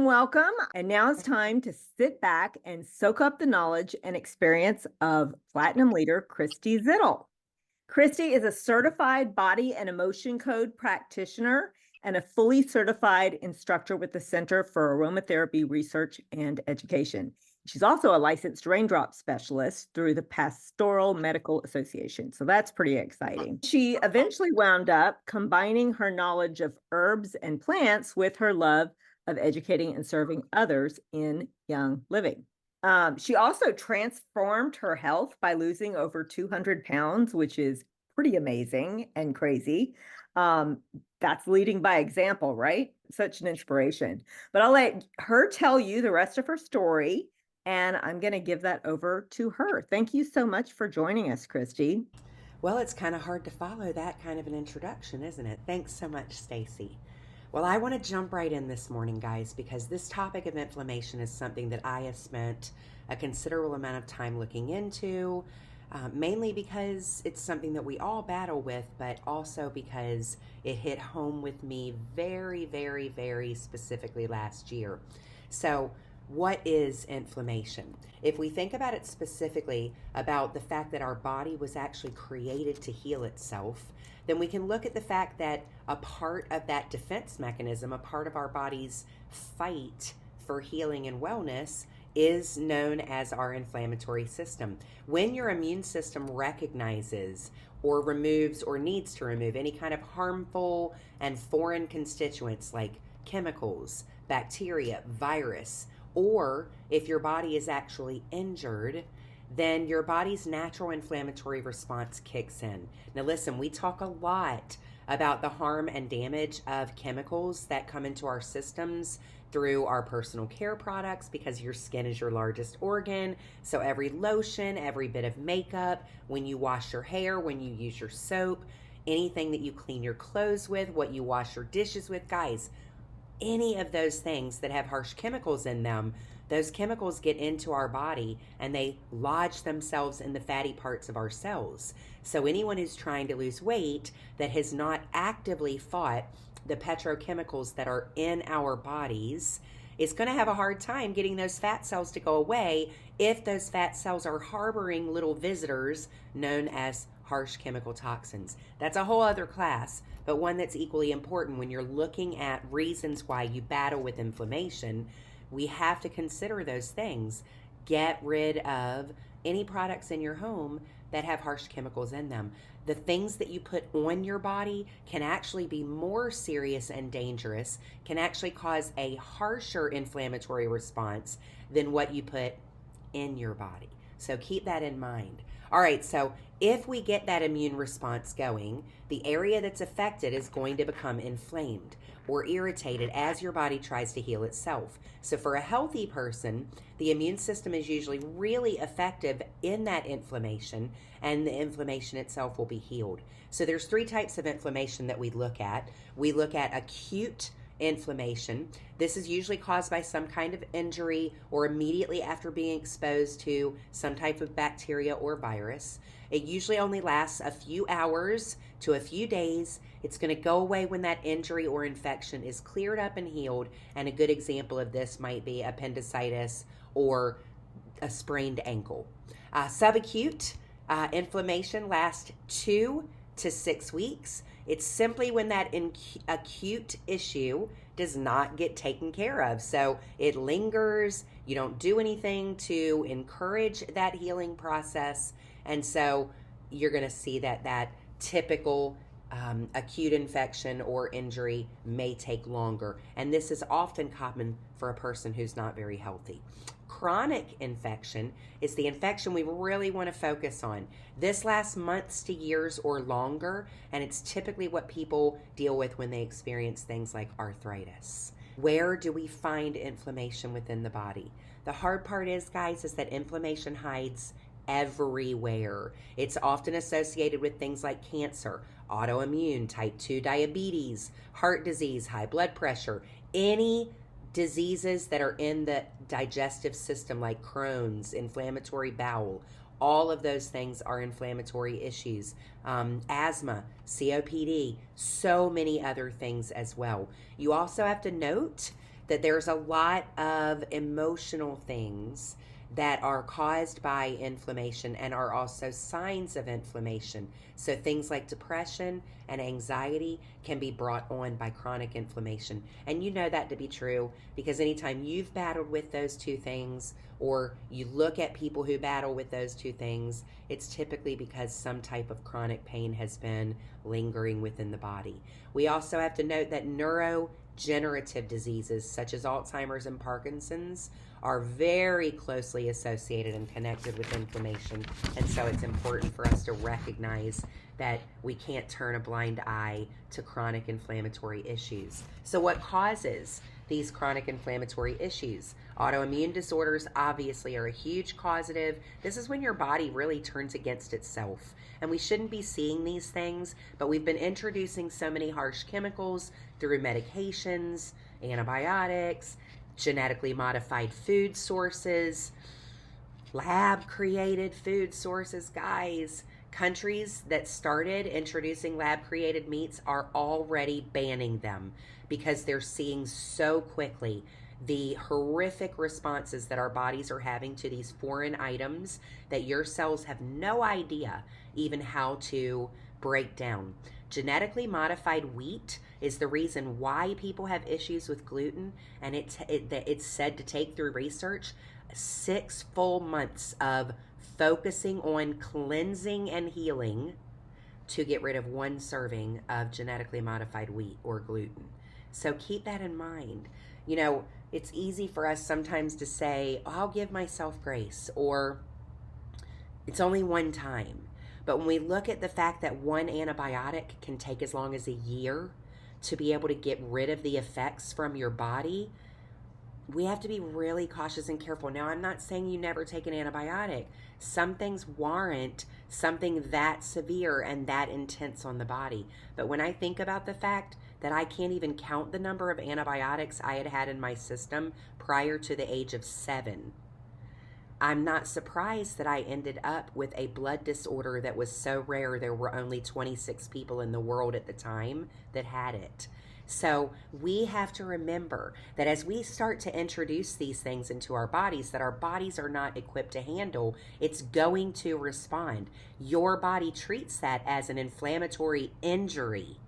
welcome. And now it's time to sit back and soak up the knowledge and experience of Platinum leader Kristi Zittle. Kristi is a certified body and emotion code practitioner and a fully certified instructor with the Center for Aromatherapy Research and Education. She's also a licensed raindrop specialist through the Pastoral Medical Association. So that's pretty exciting. She eventually wound up combining her knowledge of herbs and plants with her love of educating and serving others in young living. She also transformed her health by losing over 200 pounds, which is pretty amazing and crazy. That's leading by example, right? Such an inspiration. But I'll let her tell you the rest of her story, and I'm going to give that over to her. Thank you so much for joining us, Kristi. Well, it's kind of hard to follow that kind of an introduction, isn't it? Thanks so much, Stacy. Well, I want to jump right in this morning, guys, because this topic of inflammation is something that I have spent a considerable amount of time looking into, mainly because it's something that we all battle with, but also because it hit home with me very, very, very specifically last year. So, what is inflammation? If we think about it specifically about the fact that our body was actually created to heal itself, then we can look at the fact that a part of that defense mechanism, a part of our body's fight for healing and wellness, is known as our inflammatory system. When your immune system recognizes or removes or needs to remove any kind of harmful and foreign constituents like chemicals, bacteria, virus, or if your body is actually injured, then your body's natural inflammatory response kicks in. Now listen, we talk a lot about the harm and damage of chemicals that come into our systems through our personal care products because your skin is your largest organ. So every lotion, every bit of makeup, when you wash your hair, when you use your soap, anything that you clean your clothes with, what you wash your dishes with, guys, any of those things that have harsh chemicals in them, those chemicals get into our body and they lodge themselves in the fatty parts of our cells. So anyone who's trying to lose weight that has not actively fought the petrochemicals that are in our bodies is going to have a hard time getting those fat cells to go away if those fat cells are harboring little visitors known as harsh chemical toxins. That's a whole other class, but one that's equally important when you're looking at reasons why you battle with inflammation. We have to consider those things. Get rid of any products in your home that have harsh chemicals in them. The things that you put on your body can actually be more serious and dangerous, can actually cause a harsher inflammatory response than what you put in your body. So keep that in mind. All right, so if we get that immune response going, the area that's affected is going to become inflamed or irritated as your body tries to heal itself. So for a healthy person, the immune system is usually really effective in that inflammation, and the inflammation itself will be healed. So there's three types of inflammation that we look at. We look at acute inflammation. This is usually caused by some kind of injury or immediately after being exposed to some type of bacteria or virus. It usually only lasts a few hours to a few days. It's going to go away when that injury or infection is cleared up and healed. And a good example of this might be appendicitis or a sprained ankle. Subacute inflammation lasts 2 to 6 weeks. It's simply when that acute issue does not get taken care of. So it lingers. You don't do anything to encourage that healing process. And so you're going to see that typical acute infection or injury may take longer. And this is often common for a person who's not very healthy. Chronic infection is the infection we really want to focus on. This lasts months to years or longer, and it's typically what people deal with when they experience things like arthritis. Where do we find inflammation within the body? The hard part is, guys, is that inflammation hides everywhere. It's often associated with things like cancer, autoimmune, type 2 diabetes, heart disease, high blood pressure, any diseases that are in the digestive system like Crohn's, inflammatory bowel. All of those things are inflammatory issues. Asthma, COPD, so many other things as well. You also have to note that there's a lot of emotional things that are caused by inflammation and are also signs of inflammation. So things like depression and anxiety can be brought on by chronic inflammation. And you know that to be true because anytime you've battled with those two things, or you look at people who battle with those two things, it's typically because some type of chronic pain has been lingering within the body. We also have to note that neurodegenerative diseases such as Alzheimer's and Parkinson's are very closely associated and connected with inflammation. And so it's important for us to recognize that we can't turn a blind eye to chronic inflammatory issues. So what causes these chronic inflammatory issues? Autoimmune disorders obviously are a huge causative. This is when your body really turns against itself. And we shouldn't be seeing these things, but we've been introducing so many harsh chemicals through medications, antibiotics, genetically modified food sources, lab created food sources. Guys, countries that started introducing lab created meats are already banning them because they're seeing so quickly the horrific responses that our bodies are having to these foreign items that your cells have no idea even how to break down. Genetically modified wheat is the reason why people have issues with gluten, and it's said to take, through research, 6 full months of focusing on cleansing and healing to get rid of 1 serving of genetically modified wheat or gluten. So keep that in mind. You know, it's easy for us sometimes to say, oh, I'll give myself grace, or it's only one time. But when we look at the fact that 1 antibiotic can take as long as a year to be able to get rid of the effects from your body, we have to be really cautious and careful. Now, I'm not saying you never take an antibiotic. Some things warrant something that severe and that intense on the body. But when I think about the fact that I can't even count the number of antibiotics I had had in my system prior to the age of 7, I'm not surprised that I ended up with a blood disorder that was so rare. There were only 26 people in the world at the time that had it. So we have to remember that as we start to introduce these things into our bodies that our bodies are not equipped to handle, it's going to respond. Your body treats that as an inflammatory injury.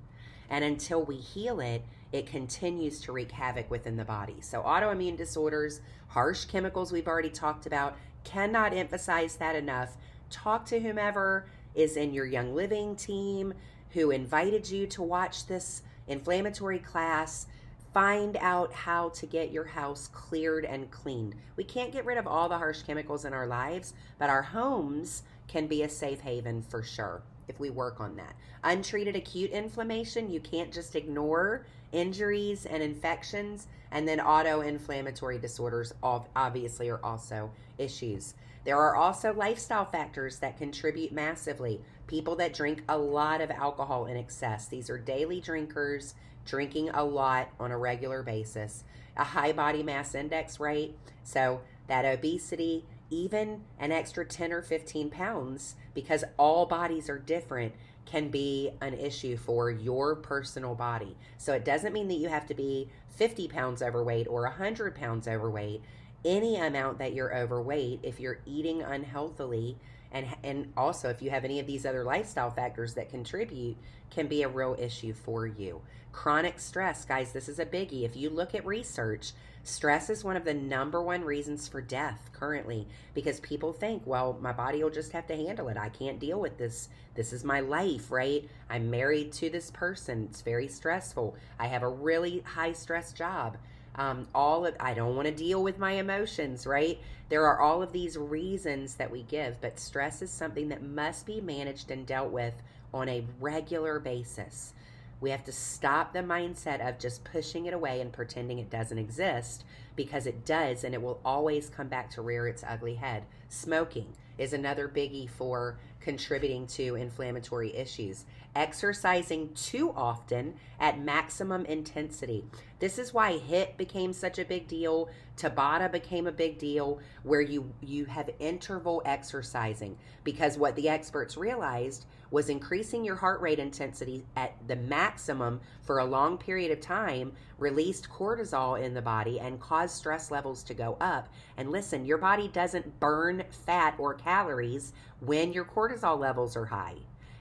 And until we heal it, it continues to wreak havoc within the body. So autoimmune disorders, harsh chemicals we've already talked about, cannot emphasize that enough. Talk to whomever is in your Young Living team who invited you to watch this inflammatory class. Find out how to get your house cleared and cleaned. We can't get rid of all the harsh chemicals in our lives, but our homes can be a safe haven for sure if we work on that. Untreated acute inflammation, you can't just ignore injuries and infections, and then autoinflammatory disorders obviously are also issues. There are also lifestyle factors that contribute massively. People that drink a lot of alcohol in excess. These are daily drinkers drinking a lot on a regular basis. A high body mass index rate, so that obesity, even an extra 10 or 15 pounds, because all bodies are different, can be an issue for your personal body. So it doesn't mean that you have to be 50 pounds overweight or 100 pounds overweight. Any amount that you're overweight, if you're eating unhealthily, and also if you have any of these other lifestyle factors that contribute, can be a real issue for you. Chronic stress, guys, this is a biggie. If you look at research, stress is one of the #1 reasons for death currently, because people think, well, my body will just have to handle it. I can't deal with this. This is my life, right? I'm married to this person. It's very stressful. I have a really high stress job. I don't want to deal with my emotions, right? There are all of these reasons that we give, but stress is something that must be managed and dealt with on a regular basis. We have to stop the mindset of just pushing it away and pretending it doesn't exist, because it does, and it will always come back to rear its ugly head. Smoking is another biggie for contributing to inflammatory issues. Exercising too often at maximum intensity. This is why HIIT became such a big deal. Tabata became a big deal, where you have interval exercising, because what the experts realized was increasing your heart rate intensity at the maximum for a long period of time released cortisol in the body and caused stress levels to go up. And listen, your body doesn't burn fat or calories when your cortisol levels are high.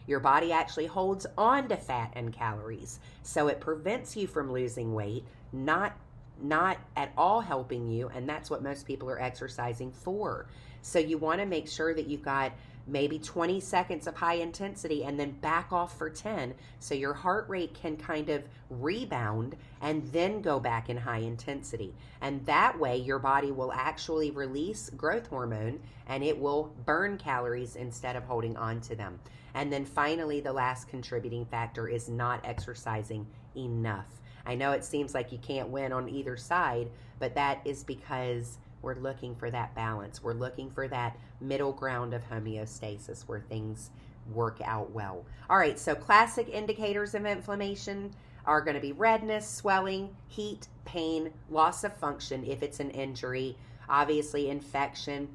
Your body actually holds on to fat and calories. So it prevents you from losing weight, not at all helping you. And that's what most people are exercising for. So you want to make sure that you've got maybe 20 seconds of high intensity and then back off for 10, so your heart rate can kind of rebound and then go back in high intensity. And that way your body will actually release growth hormone and it will burn calories instead of holding on to them. And then finally, the last contributing factor is not exercising enough. I know it seems like you can't win on either side, but that is because we're looking for that balance. We're looking for that middle ground of homeostasis where things work out well. All right, so classic indicators of inflammation are going to be redness, swelling, heat, pain, loss of function if it's an injury, obviously infection,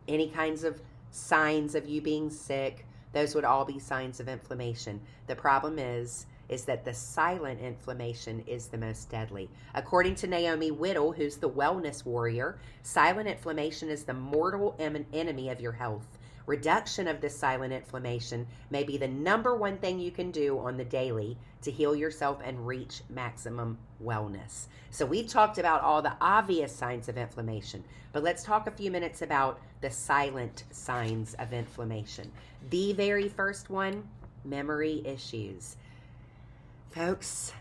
any kinds of signs of you being sick. Those would all be signs of inflammation. The problem is that the silent inflammation is the most deadly. According to Naomi Whittle, who's the wellness warrior, silent inflammation is the mortal enemy of your health. Reduction of this silent inflammation may be the number one thing you can do on the daily to heal yourself and reach maximum wellness. So we've talked about all the obvious signs of inflammation, but let's talk a few minutes about the silent signs of inflammation. The very first one, memory issues. Folks,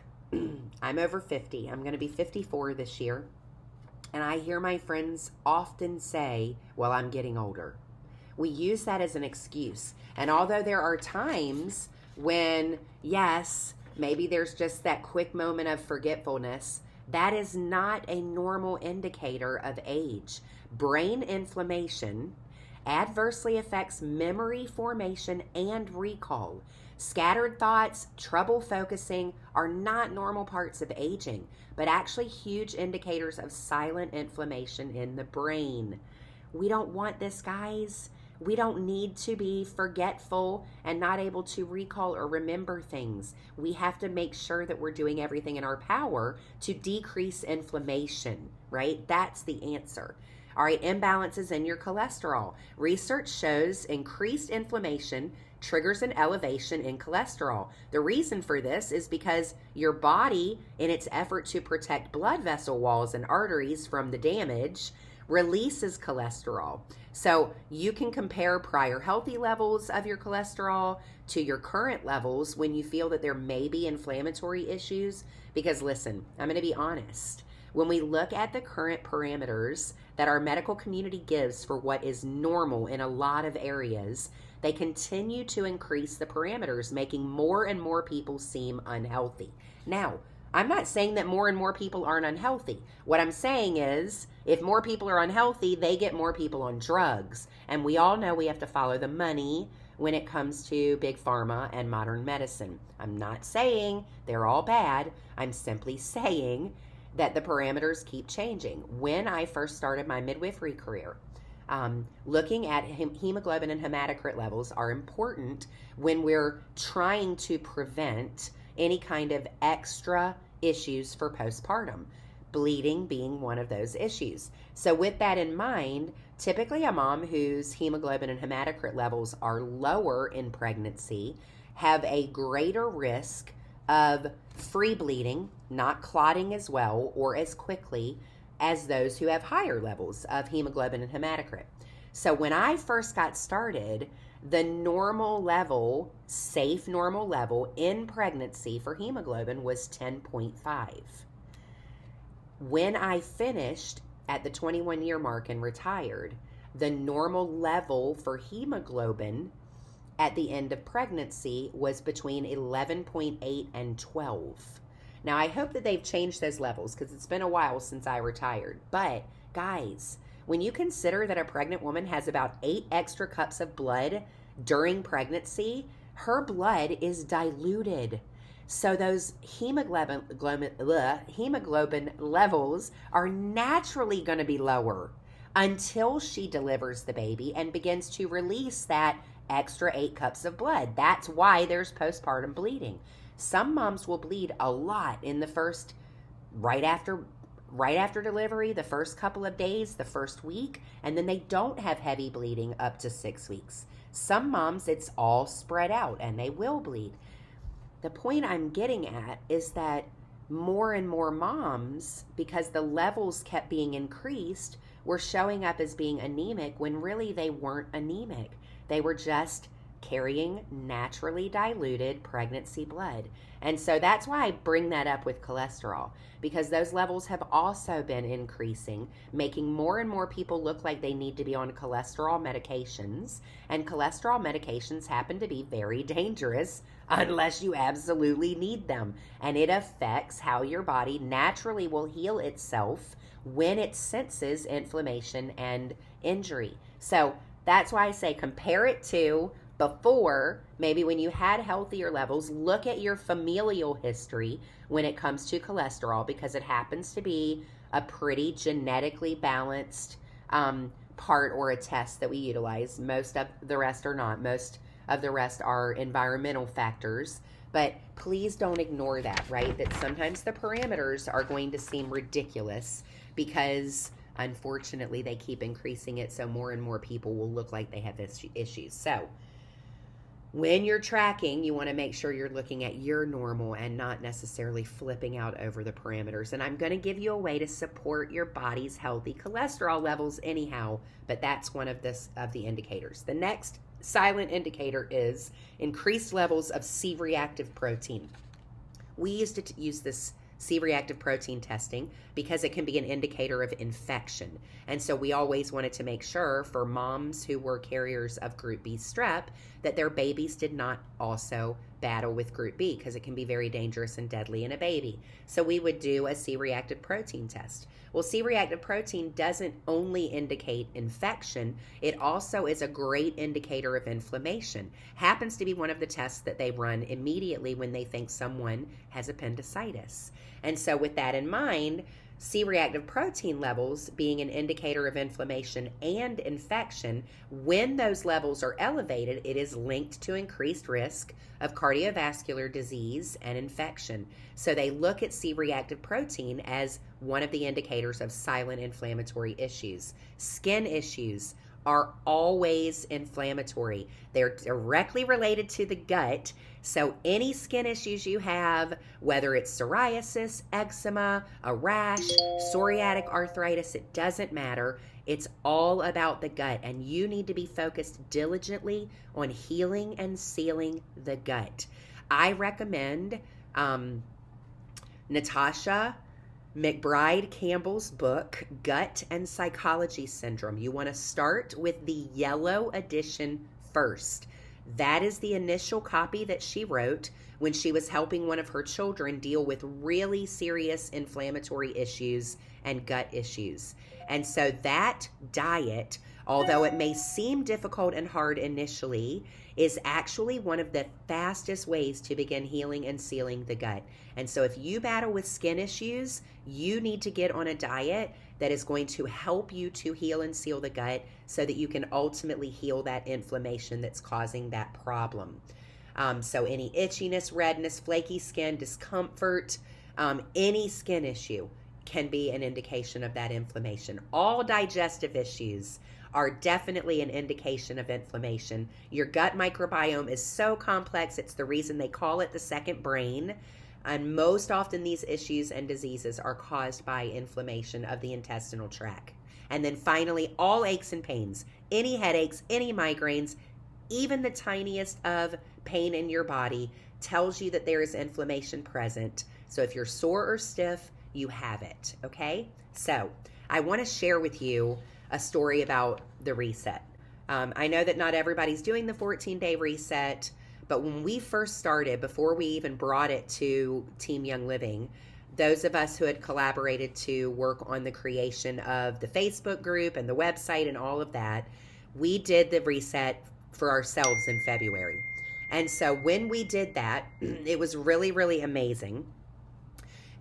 I'm over 50. I'm going to be 54 this year. And I hear my friends often say, well, I'm getting older. We use that as an excuse. And although there are times when, yes, maybe there's just that quick moment of forgetfulness, that is not a normal indicator of age. Brain inflammation adversely affects memory formation and recall. Scattered thoughts, trouble focusing are not normal parts of aging, but actually huge indicators of silent inflammation in the brain. We don't want this, guys. We don't need to be forgetful and not able to recall or remember things. We have to make sure that we're doing everything in our power to decrease inflammation, right? That's the answer. All right, imbalances in your cholesterol. Research shows increased inflammation triggers an elevation in cholesterol. The reason for this is because your body, in its effort to protect blood vessel walls and arteries from the damage, releases cholesterol. So you can compare prior healthy levels of your cholesterol to your current levels when you feel that there may be inflammatory issues. Because listen, I'm going to be honest. When we look at the current parameters that our medical community gives for what is normal in a lot of areas, they continue to increase the parameters, making more and more people seem unhealthy. Now, I'm not saying that more and more people aren't unhealthy. What I'm saying is, if more people are unhealthy, they get more people on drugs. And we all know we have to follow the money when it comes to big pharma and modern medicine. I'm not saying they're all bad. I'm simply saying that the parameters keep changing. When I first started my midwifery career, looking at hemoglobin and hematocrit levels are important when we're trying to prevent any kind of extra issues for postpartum, bleeding being one of those issues. So with that in mind, typically a mom whose hemoglobin and hematocrit levels are lower in pregnancy have a greater risk of free bleeding, not clotting as well or as quickly as those who have higher levels of hemoglobin and hematocrit. So when I first got started, the normal level, safe normal level in pregnancy for hemoglobin was 10.5. When I finished at the 21-year mark and retired, the normal level for hemoglobin at the end of pregnancy was between 11.8 and 12. Now, I hope that they've changed those levels because it's been a while since I retired. But, guys, when you consider that a pregnant woman has about 8 extra cups of blood during pregnancy, her blood is diluted. So those hemoglobin levels are naturally going to be lower until she delivers the baby and begins to release that extra 8 cups of blood. That's why there's postpartum bleeding. Some moms will bleed a lot in the first, right after delivery, the first couple of days, the first week, and then they don't have heavy bleeding up to 6 weeks. Some moms, it's all spread out and they will bleed. The point I'm getting at is that more and more moms, because the levels kept being increased, were showing up as being anemic when really they weren't anemic. They were just carrying naturally diluted pregnancy blood. And so that's why I bring that up with cholesterol, because those levels have also been increasing, making more and more people look like they need to be on cholesterol medications. And cholesterol medications happen to be very dangerous unless you absolutely need them. And it affects how your body naturally will heal itself when it senses inflammation and injury. So that's why I say compare it to before, maybe when you had healthier levels. Look at your familial history when it comes to cholesterol, because it happens to be a pretty genetically balanced part or a test that we utilize. Most of the rest are not. Most of the rest are environmental factors. But please don't ignore that, right? That sometimes the parameters are going to seem ridiculous because unfortunately they keep increasing it, so more and more people will look like they have issues. So when you're tracking, you want to make sure you're looking at your normal and not necessarily flipping out over the parameters. And I'm going to give you a way to support your body's healthy cholesterol levels anyhow, but that's one of the indicators. The next silent indicator is increased levels of C-reactive protein. We used to use this C-reactive protein testing because it can be an indicator of infection. And so we always wanted to make sure for moms who were carriers of group B strep that their babies did not also battle with group B, because it can be very dangerous and deadly in a baby. So we would do a C-reactive protein test. Well, C-reactive protein doesn't only indicate infection, it also is a great indicator of inflammation. Happens to be one of the tests that they run immediately when they think someone has appendicitis. And so with that in mind, C-reactive protein levels being an indicator of inflammation and infection, when those levels are elevated, it is linked to increased risk of cardiovascular disease and infection. So they look at C-reactive protein as one of the indicators of silent inflammatory issues. Skin issues are always inflammatory. They're directly related to the gut. So any skin issues you have, whether it's psoriasis, eczema, a rash, psoriatic arthritis, it doesn't matter. It's all about the gut, and you need to be focused diligently on healing and sealing the gut. I recommend Natasha McBride Campbell's book, Gut and Psychology Syndrome. You want to start with the yellow edition first. That is the initial copy that she wrote when she was helping one of her children deal with really serious inflammatory issues and gut issues. And so that diet, although it may seem difficult and hard initially, is actually one of the fastest ways to begin healing and sealing the gut. And so if you battle with skin issues, you need to get on a diet that is going to help you to heal and seal the gut so that you can ultimately heal that inflammation that's causing that problem. So any itchiness, redness, flaky skin, discomfort, any skin issue can be an indication of that inflammation. All digestive issues are definitely an indication of inflammation. Your gut microbiome is so complex, it's the reason they call it the second brain. And most often these issues and diseases are caused by inflammation of the intestinal tract. And then finally, all aches and pains, any headaches, any migraines, even the tiniest of pain in your body tells you that there is inflammation present. So if you're sore or stiff, you have it, okay? So I want to share with you a story about the reset. I know that not everybody's doing the 14-day reset, But when we first started, before we even brought it to Team Young Living, those of us who had collaborated to work on the creation of the Facebook group and the website and all of that, we did the reset for ourselves in February. And so when we did that, it was really, really amazing.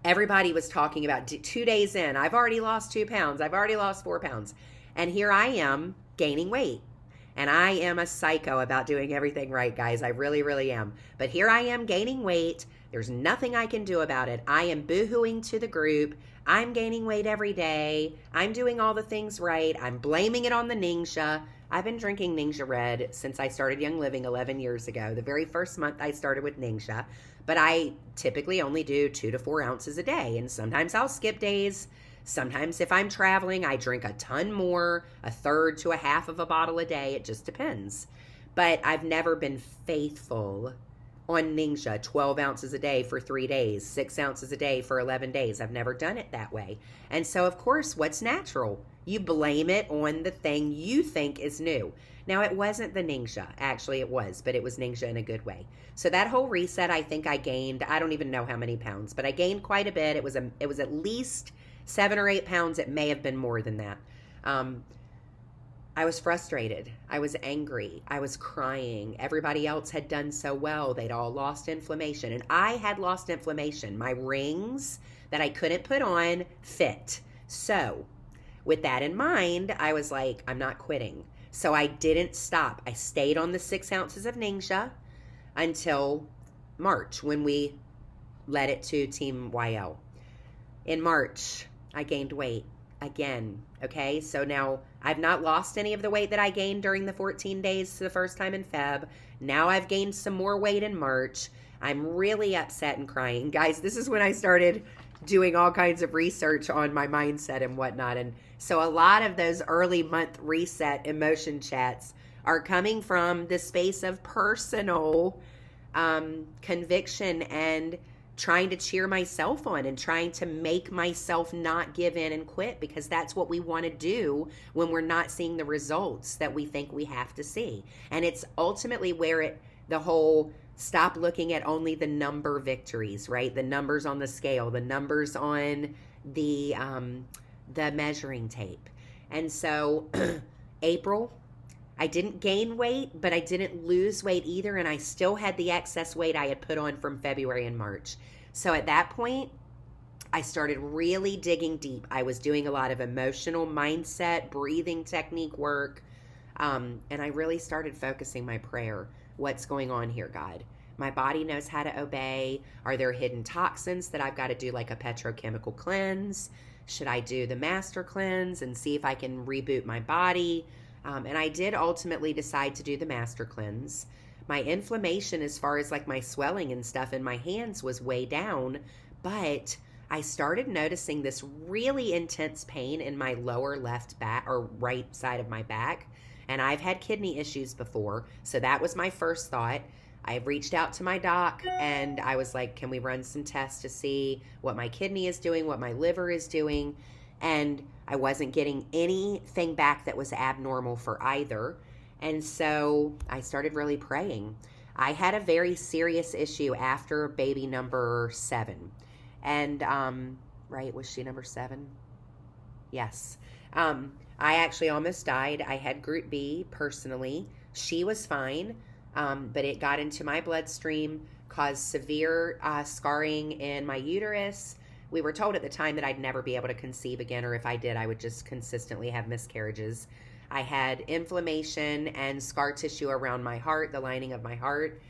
Everybody was talking about 2 days in, I've already lost 2 pounds, I've already lost 4 pounds. And here I am gaining weight. And I am a psycho about doing everything right, guys. I really, really am. But here I am gaining weight. There's nothing I can do about it. I am boohooing to the group. I'm gaining weight every day. I'm doing all the things right. I'm blaming it on the Ningxia. I've been drinking Ningxia Red since I started Young Living 11 years ago. The very first month I started with Ningxia. But I typically only do 2 to 4 ounces a day. And sometimes I'll skip days. Sometimes if I'm traveling, I drink a ton more, a third to a half of a bottle a day. It just depends. But I've never been faithful on Ningxia, 12 ounces a day for 3 days, 6 ounces a day for 11 days. I've never done it that way. And so, of course, what's natural? You blame it on the thing you think is new. Now, it wasn't the Ningxia. Actually, it was, but it was Ningxia in a good way. So that whole reset, I think I gained, I don't even know how many pounds, but I gained quite a bit. It was at least 7 or 8 pounds. It may have been more than that. I was frustrated. I was angry. I was crying. Everybody else had done so well. They'd all lost inflammation. And I had lost inflammation. My rings that I couldn't put on fit. So with that in mind, I was like, I'm not quitting. So I didn't stop. I stayed on the 6 ounces of Ningxia until March when we led it to Team YL. In March, I gained weight again. Okay, so now I've not lost any of the weight that I gained during the 14 days the first time in Feb. Now I've gained some more weight in March. I'm really upset and crying. Guys, this is when I started doing all kinds of research on my mindset and whatnot. And so a lot of those early month reset emotion chats are coming from the space of personal conviction and trying to cheer myself on and trying to make myself not give in and quit, because that's what we want to do when we're not seeing the results that we think we have to see. And it's ultimately where the whole stop looking at only the number victories, right? The numbers on the scale, the numbers on the measuring tape. And so April, I didn't gain weight, but I didn't lose weight either, and I still had the excess weight I had put on from February and March. So at that point, I started really digging deep. I was doing a lot of emotional mindset, breathing technique work, and I really started focusing my prayer. What's going on here, God? My body knows how to obey. Are there hidden toxins that I've got to do like a petrochemical cleanse? Should I do the master cleanse and see if I can reboot my body? And I did ultimately decide to do the master cleanse. My inflammation, as far as like my swelling and stuff in my hands, was way down, but I started noticing this really intense pain in my lower left back or right side of my back. And I've had kidney issues before, so that was my first thought. I reached out to my doc and I was like, can we run some tests to see what my kidney is doing, what my liver is doing? And I wasn't getting anything back that was abnormal for either. And so I started really praying. I had a very serious issue after baby number 7. And, right, was she number 7? Yes. I actually almost died. I had group B personally. She was fine, but it got into my bloodstream, caused severe scarring in my uterus. We were told at the time that I'd never be able to conceive again, or if I did, I would just consistently have miscarriages. I had inflammation and scar tissue around my heart, the lining of my heart.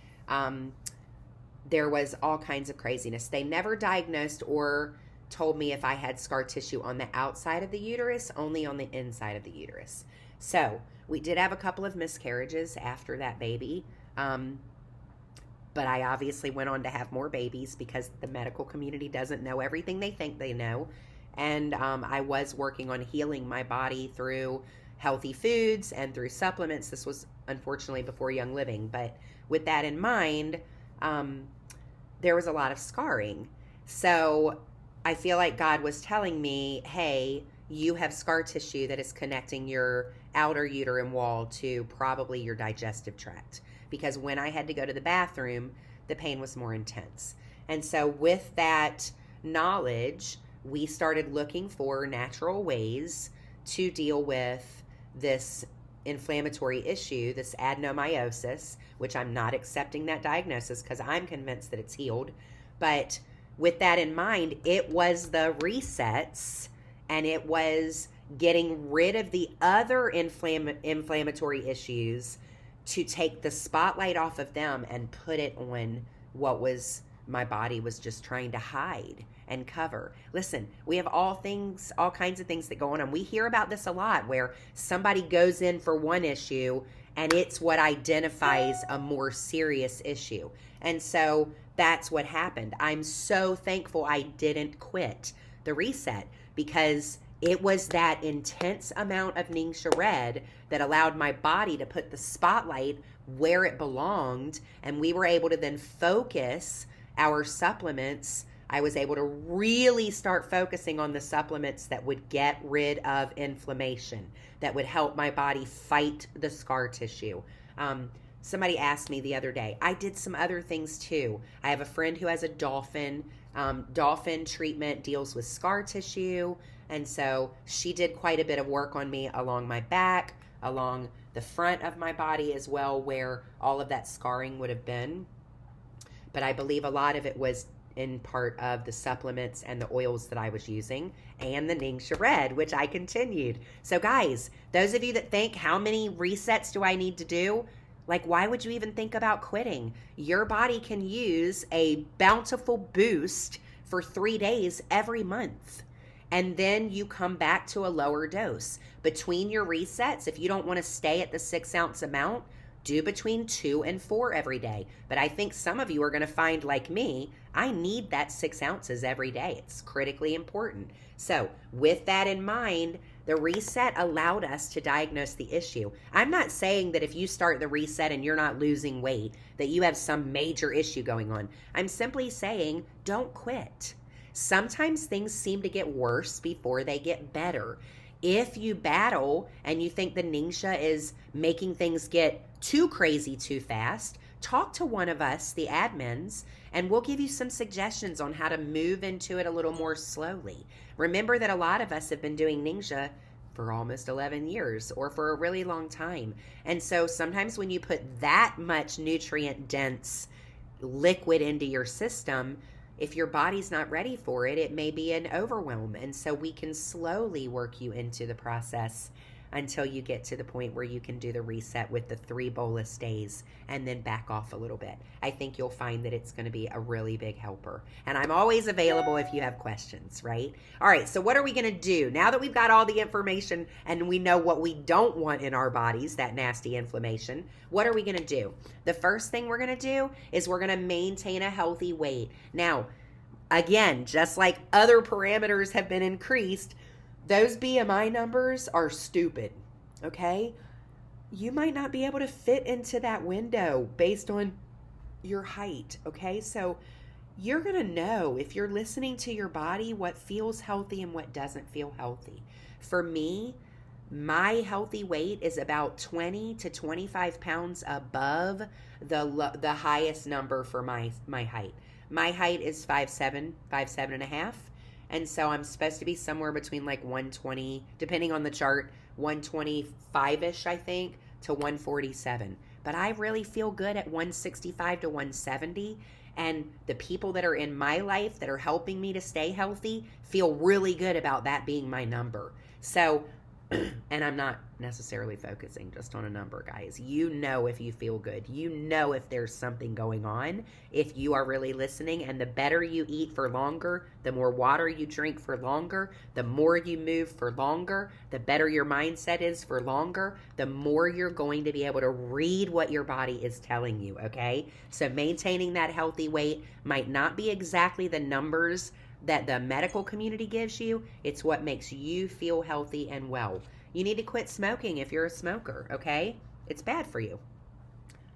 There was all kinds of craziness. They never diagnosed or told me if I had scar tissue on the outside of the uterus, only on the inside of the uterus. So we did have a couple of miscarriages after that baby. But I obviously went on to have more babies because the medical community doesn't know everything they think they know. And I was working on healing my body through healthy foods and through supplements. This was unfortunately before Young Living. But with that in mind, there was a lot of scarring. So I feel like God was telling me, hey, you have scar tissue that is connecting your outer uterine wall to probably your digestive tract. because when I had to go to the bathroom, the pain was more intense. And so with that knowledge, we started looking for natural ways to deal with this inflammatory issue, this adenomyosis, which I'm not accepting that diagnosis because I'm convinced that it's healed. But with that in mind, it was the resets and it was getting rid of the other inflammatory issues to take the spotlight off of them and put it on what was my body was just trying to hide and cover. Listen, we have all kinds of things that go on. We hear about this a lot where somebody goes in for one issue and it's what identifies a more serious issue. And so that's what happened. I'm so thankful I didn't quit the reset because it was that intense amount of Ningxia Red that allowed my body to put the spotlight where it belonged. And we were able to then focus our supplements. I was able to really start focusing on the supplements that would get rid of inflammation, that would help my body fight the scar tissue. Somebody asked me the other day, I did some other things too. I have a friend who has a dolphin. Dolphin treatment deals with scar tissue. And so she did quite a bit of work on me along my back, along the front of my body as well, where all of that scarring would have been. But I believe a lot of it was in part of the supplements and the oils that I was using and the Ningxia Red, which I continued. So guys, those of you that think, how many resets do I need to do? Like, why would you even think about quitting? Your body can use a bountiful boost for 3 days every month. And then you come back to a lower dose. Between your resets, if you don't want to stay at the 6 ounce amount, do between 2 and 4 every day. But I think some of you are going to find, like me, I need that 6 ounces every day. It's critically important. So with that in mind, the reset allowed us to diagnose the issue. I'm not saying that if you start the reset and you're not losing weight, that you have some major issue going on. I'm simply saying, don't quit. Sometimes things seem to get worse before they get better. If you battle and you think the Ningxia is making things get too crazy too fast, talk to one of us, the admins, and we'll give you some suggestions on how to move into it a little more slowly. Remember that a lot of us have been doing Ningxia for almost 11 years or for a really long time. And so sometimes when you put that much nutrient dense liquid into your system, if your body's not ready for it, it may be an overwhelm. And so we can slowly work you into the process until you get to the point where you can do the reset with the 3 bolus days and then back off a little bit. I think you'll find that it's going to be a really big helper. And I'm always available if you have questions, right? All right, so what are we going to do? Now that we've got all the information and we know what we don't want in our bodies, that nasty inflammation, what are we going to do? The first thing we're going to do is we're going to maintain a healthy weight. Now, again, just like other parameters have been increased, those BMI numbers are stupid, okay? You might not be able to fit into that window based on your height, okay? So you're going to know, if you're listening to your body, what feels healthy and what doesn't feel healthy. For me, my healthy weight is about 20 to 25 pounds above the highest number for my height. My height is 5'7", 5'7.5". And so I'm supposed to be somewhere between like 120, depending on the chart, 125-ish, I think, to 147. But I really feel good at 165 to 170. And the people that are in my life that are helping me to stay healthy feel really good about that being my number. So, and I'm not necessarily focusing just on a number, guys. You know if you feel good. You know if there's something going on, if you are really listening. And the better you eat for longer, the more water you drink for longer, the more you move for longer, the better your mindset is for longer, the more you're going to be able to read what your body is telling you, okay? So maintaining that healthy weight might not be exactly the numbers that the medical community gives you. It's what makes you feel healthy and well. You need to quit smoking if you're a smoker, okay? It's bad for you.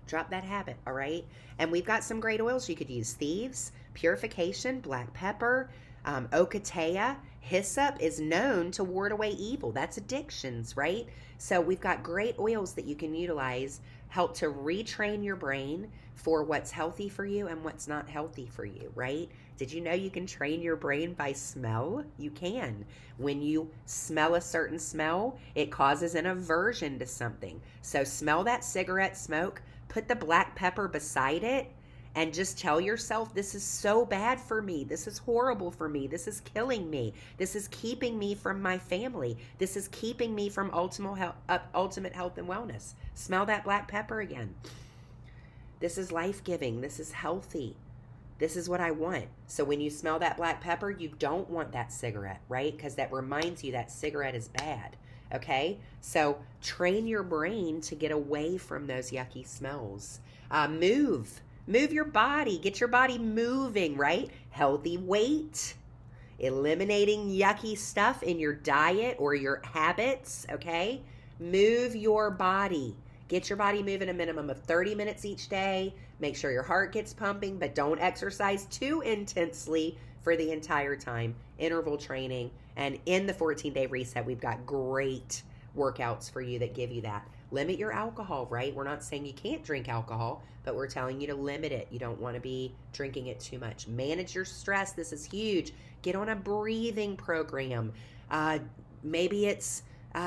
Drop that habit, all right? And we've got some great oils you could use. Thieves, Purification, Black Pepper, Ocotea, Hyssop is known to ward away evil. That's addictions, right? So we've got great oils that you can utilize, help to retrain your brain for what's healthy for you and what's not healthy for you, right? Did you know you can train your brain by smell? You can. When you smell a certain smell, it causes an aversion to something. So smell that cigarette smoke, put the black pepper beside it, and just tell yourself, this is so bad for me. This is horrible for me. This is killing me. This is keeping me from my family. This is keeping me from ultimate health and wellness. Smell that black pepper again. This is life-giving. This is healthy. This is what I want. So when you smell that black pepper, you don't want that cigarette, right? Because that reminds you that cigarette is bad. Okay? So train your brain to get away from those yucky smells. Move your body. Get your body moving, right? Healthy weight. Eliminating yucky stuff in your diet or your habits, okay? Move your body. Get your body moving a minimum of 30 minutes each day. Make sure your heart gets pumping, but don't exercise too intensely for the entire time. Interval training. And in the 14-day reset, we've got great workouts for you that give you that. Limit your alcohol, right? We're not saying you can't drink alcohol, but we're telling you to limit it. You don't want to be drinking it too much. Manage your stress. This is huge. Get on a breathing program. Maybe it's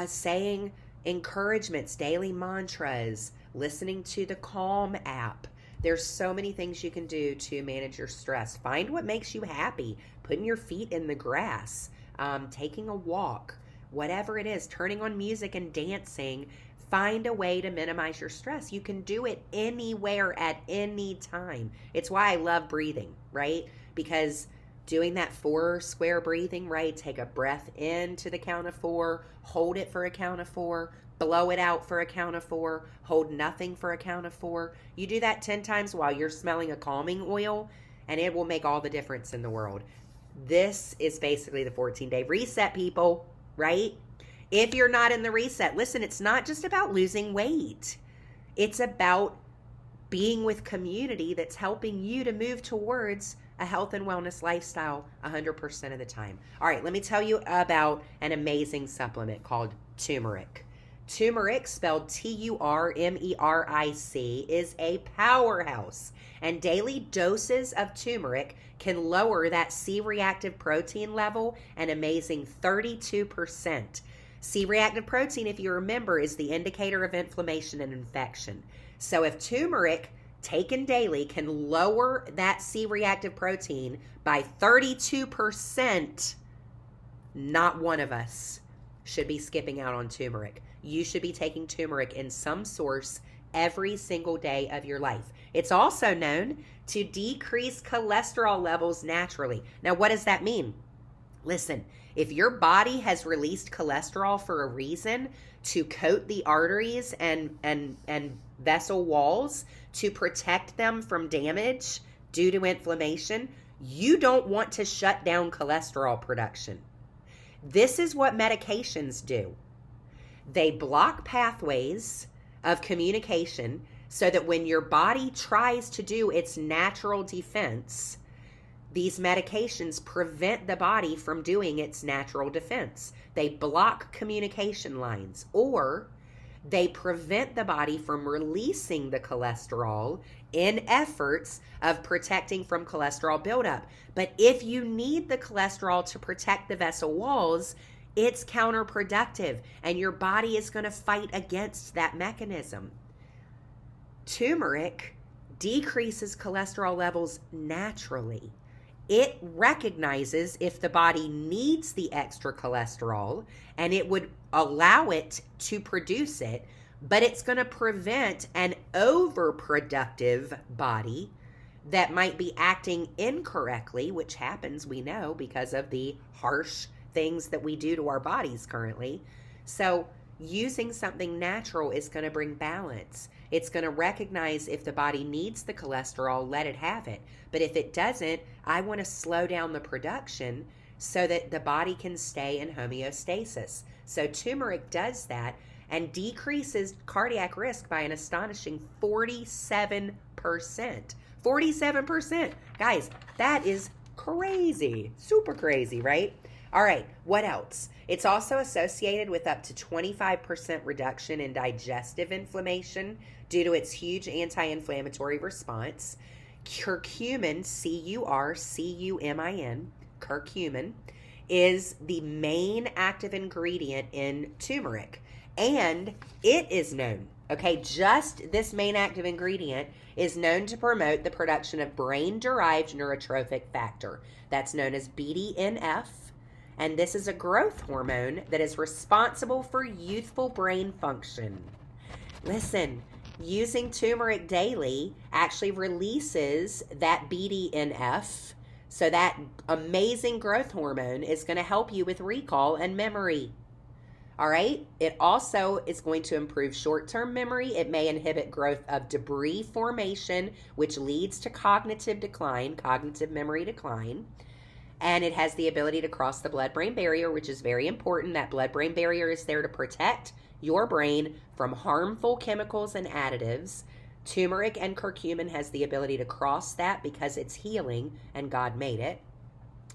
saying encouragements, daily mantras, listening to the Calm app. There's so many things you can do to manage your stress. Find what makes you happy. Putting your feet in the grass, taking a walk, whatever it is, turning on music and dancing. Find a way to minimize your stress. You can do it anywhere at any time. It's why I love breathing, right? Because doing that 4 square breathing, right? Take a breath in to the count of 4, hold it for a count of 4, blow it out for a count of 4, hold nothing for a count of 4. You do that 10 times while you're smelling a calming oil, and it will make all the difference in the world. This is basically the 14-day reset, people, right? If you're not in the reset, listen, it's not just about losing weight. It's about being with community that's helping you to move towards a health and wellness lifestyle 100% of the time. All right, let me tell you about an amazing supplement called turmeric. Turmeric, spelled Turmeric, is a powerhouse, and daily doses of turmeric can lower that C-reactive protein level an amazing 32%. C-reactive protein, if you remember, is the indicator of inflammation and infection. So if turmeric taken daily can lower that C-reactive protein by 32%, not one of us should be skipping out on turmeric. You should be taking turmeric in some source every single day of your life. It's also known to decrease cholesterol levels naturally. Now, what does that mean? Listen, if your body has released cholesterol for a reason to coat the arteries and vessel walls to protect them from damage due to inflammation, you don't want to shut down cholesterol production. This is what medications do. They block pathways of communication so that when your body tries to do its natural defense, these medications prevent the body from doing its natural defense. They block communication lines, or they prevent the body from releasing the cholesterol in efforts of protecting from cholesterol buildup. But if you need the cholesterol to protect the vessel walls, it's counterproductive, and your body is going to fight against that mechanism. Turmeric decreases cholesterol levels naturally. It recognizes if the body needs the extra cholesterol, and it would allow it to produce it, but it's going to prevent an overproductive body that might be acting incorrectly, which happens, we know, because of the harsh things that we do to our bodies currently. So using something natural is going to bring balance. It's going to recognize if the body needs the cholesterol, let it have it. But if it doesn't, I want to slow down the production so that the body can stay in homeostasis. So turmeric does that and decreases cardiac risk by an astonishing 47%. 47%. Guys, that is crazy. Super crazy, right? All right, what else? It's also associated with up to 25% reduction in digestive inflammation due to its huge anti inflammatory response. Curcumin, Curcumin, curcumin, is the main active ingredient in turmeric. And it is known, okay, just this main active ingredient is known to promote the production of brain derived neurotrophic factor. That's known as BDNF. And this is a growth hormone that is responsible for youthful brain function. Listen, using turmeric daily actually releases that BDNF. So that amazing growth hormone is going to help you with recall and memory. All right. It also is going to improve short-term memory. It may inhibit growth of debris formation, which leads to cognitive decline, cognitive memory decline. And it has the ability to cross the blood-brain barrier, which is very important. That blood-brain barrier is there to protect your brain from harmful chemicals and additives. Turmeric and curcumin has the ability to cross that because it's healing and God made it.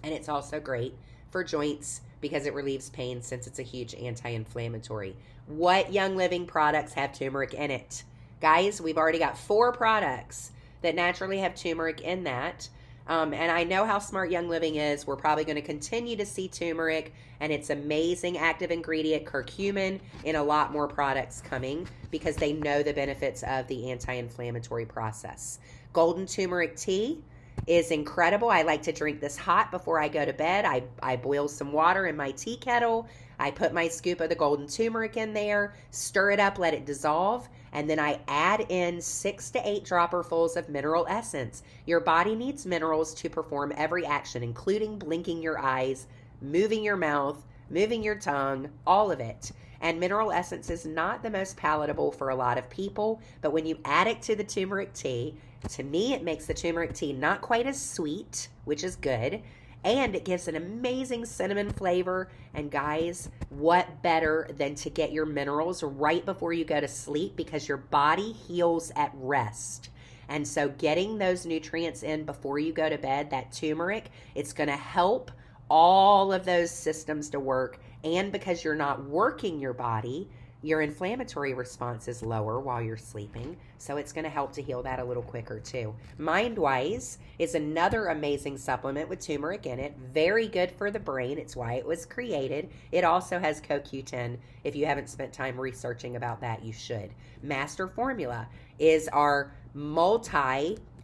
And it's also great for joints because it relieves pain since it's a huge anti-inflammatory. What Young Living products have turmeric in it? Guys, we've already got 4 products that naturally have turmeric in that. And I know how smart Young Living is. We're probably going to continue to see turmeric and its amazing active ingredient, curcumin, in a lot more products coming because they know the benefits of the anti-inflammatory process. Golden turmeric tea is incredible. I like to drink this hot before I go to bed. I boil some water in my tea kettle. I put my scoop of the golden turmeric in there, stir it up, let it dissolve, and then I add in 6 to 8 dropperfuls of mineral essence. Your body needs minerals to perform every action, including blinking your eyes, moving your mouth, moving your tongue, all of it. And mineral essence is not the most palatable for a lot of people, but when you add it to the turmeric tea, to me, it makes the turmeric tea not quite as sweet, which is good, and it gives an amazing cinnamon flavor. And guys, what better than to get your minerals right before you go to sleep because your body heals at rest. And so getting those nutrients in before you go to bed, that turmeric, it's going to help all of those systems to work. And because you're not working your body, your inflammatory response is lower while you're sleeping, so it's going to help to heal that a little quicker too. MindWise is another amazing supplement with turmeric in it. Very good for the brain. It's why it was created. It also has CoQ10. If you haven't spent time researching about that, you should. Master Formula is our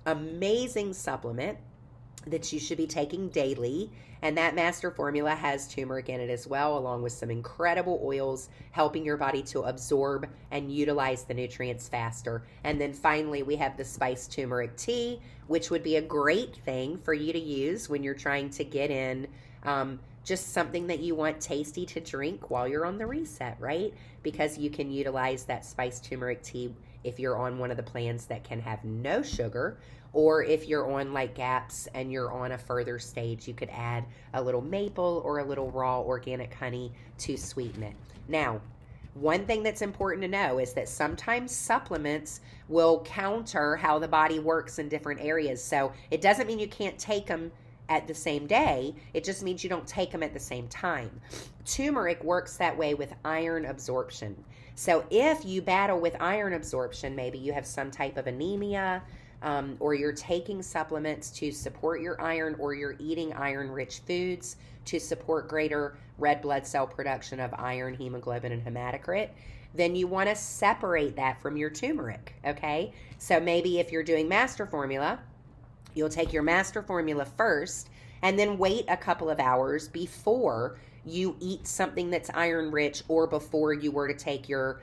amazing supplement that you should be taking daily. And that Master Formula has turmeric in it as well, along with some incredible oils, helping your body to absorb and utilize the nutrients faster. And then finally, we have the spiced turmeric tea, which would be a great thing for you to use when you're trying to get in just something that you want tasty to drink while you're on the reset, right? Because you can utilize that spiced turmeric tea if you're on one of the plans that can have no sugar, or if you're on like GAPS and you're on a further stage, you could add a little maple or a little raw organic honey to sweeten it. Now, one thing that's important to know is that sometimes supplements will counter how the body works in different areas. So it doesn't mean you can't take them at the same day. It just means you don't take them at the same time. Turmeric works that way with iron absorption. So if you battle with iron absorption, maybe you have some type of anemia, or you're taking supplements to support your iron, or you're eating iron-rich foods to support greater red blood cell production of iron, hemoglobin, and hematocrit, then you want to separate that from your turmeric, okay? So maybe if you're doing Master Formula, you'll take your Master Formula first and then wait a couple of hours before you eat something that's iron-rich, or before you were to take your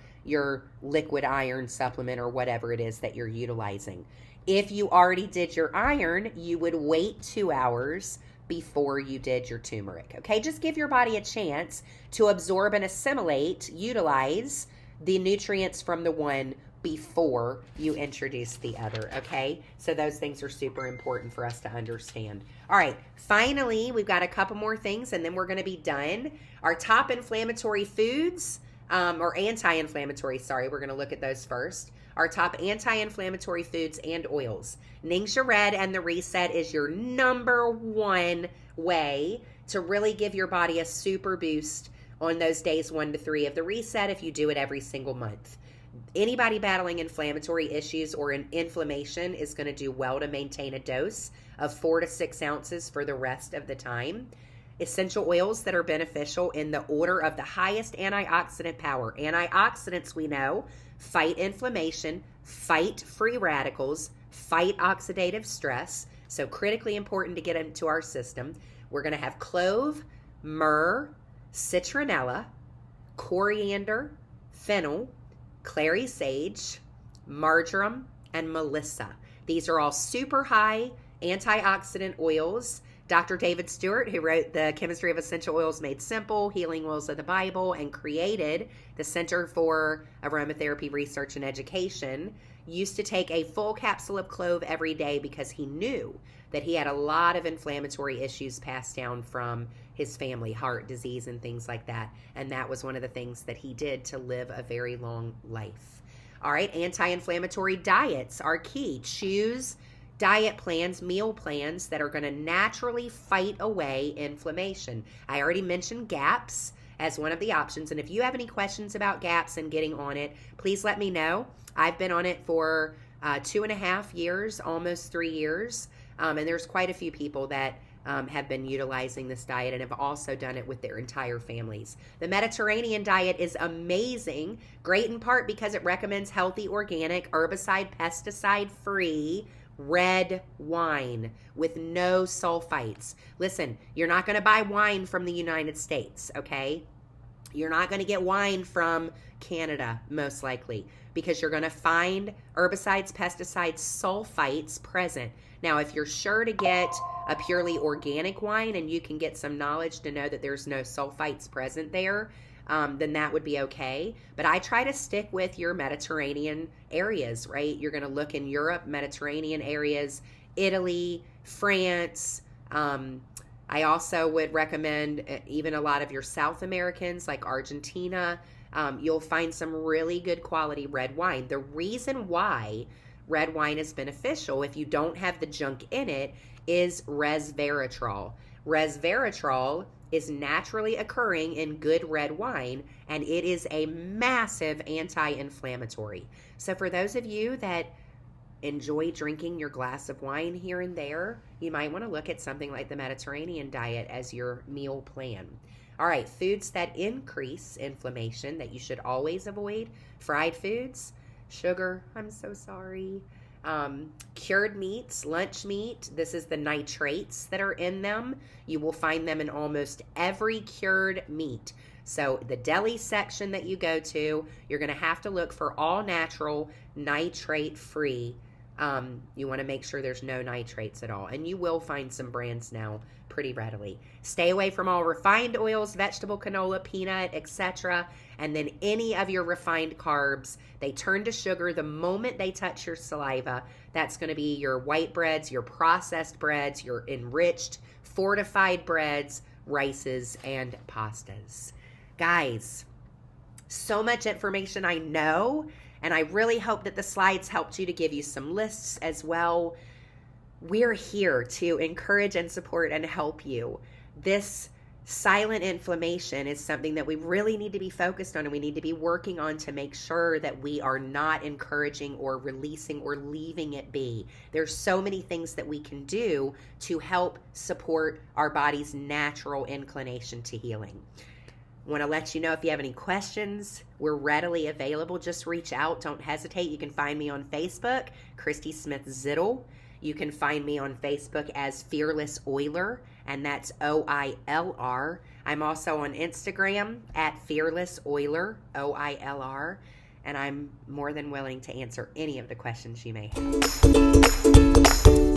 liquid iron supplement or whatever it is that you're utilizing. If you already did your iron, you would wait 2 hours before you did your turmeric. Okay, just give your body a chance to absorb and assimilate, utilize the nutrients from the one before you introduce the other. Okay, so those things are super important for us to understand. All right, finally, we've got a couple more things and then we're going to be done. Our top inflammatory foods, or anti-inflammatory, sorry, we're going to look at those first. Our top anti-inflammatory foods and oils. Ningxia Red and the Reset is your #1 way to really give your body a super boost on those days 1 to 3 of the reset if you do it every single month. Anybody battling inflammatory issues or inflammation is going to do well to maintain a dose of 4 to 6 ounces for the rest of the time. Essential oils that are beneficial in the order of the highest antioxidant power. Antioxidants, we know, fight inflammation, fight free radicals, fight oxidative stress. So critically important to get into our system. We're going to have clove, myrrh, citronella, coriander, fennel, clary sage, marjoram, and melissa. These are all super high antioxidant oils. Dr. David Stewart, who wrote The Chemistry of Essential Oils Made Simple, Healing Oils of the Bible, and created the Center for Aromatherapy Research and Education, used to take a full capsule of clove every day because he knew that he had a lot of inflammatory issues passed down from his family, heart disease and things like that. And that was one of the things that he did to live a very long life. All right, anti-inflammatory diets are key. Choose diet plans, meal plans that are going to naturally fight away inflammation. I already mentioned GAPS as one of the options. And if you have any questions about GAPS and getting on it, please let me know. I've been on it for 2.5 years, almost 3 years. And there's quite a few people that have been utilizing this diet and have also done it with their entire families. The Mediterranean diet is amazing, great in part because it recommends healthy, organic, herbicide, pesticide-free red wine with no sulfites. Listen, you're not going to buy wine from the United States, okay? You're not going to get wine from Canada, most likely, because you're going to find herbicides, pesticides, sulfites present. Now, if you're sure to get a purely organic wine and you can get some knowledge to know that there's no sulfites present there, then that would be okay. But I try to stick with your Mediterranean areas, right? You're going to look in Europe, Mediterranean areas, Italy, France. I also would recommend even a lot of your South Americans like Argentina. You'll find some really good quality red wine. The reason why red wine is beneficial if you don't have the junk in it is resveratrol. Resveratrol is naturally occurring in good red wine, and it is a massive anti-inflammatory. So for those of you that enjoy drinking your glass of wine here and there, you might want to look at something like the Mediterranean diet as your meal plan. All right, foods that increase inflammation that you should always avoid: fried foods, sugar, I'm so sorry, cured meats, lunch meat. This is the nitrates that are in them. You will find them in almost every cured meat. So the deli section that you go to, you're going to have to look for all natural, nitrate free. You want to make sure there's no nitrates at all. And you will find some brands now pretty readily. Stay away from all refined oils, vegetable canola, peanut, etc. And then any of your refined carbs, they turn to sugar the moment they touch your saliva. That's going to be your white breads, your processed breads, your enriched, fortified breads, rices, and pastas. Guys, so much information I know, and I really hope that the slides helped you to give you some lists as well. We're here to encourage and support and help you. This silent inflammation is something that we really need to be focused on, and we need to be working on to make sure that we are not encouraging or releasing or leaving it be. There's so many things that we can do to help support our body's natural inclination to healing. I want to let you know if you have any questions, we're readily available. Just reach out. Don't hesitate. You can find me on Facebook, Kristi Smith Zittle. You can find me on Facebook as Fearless Oiler, and that's OILR. I'm also on Instagram at Fearless Oiler, OILR, and I'm more than willing to answer any of the questions you may have.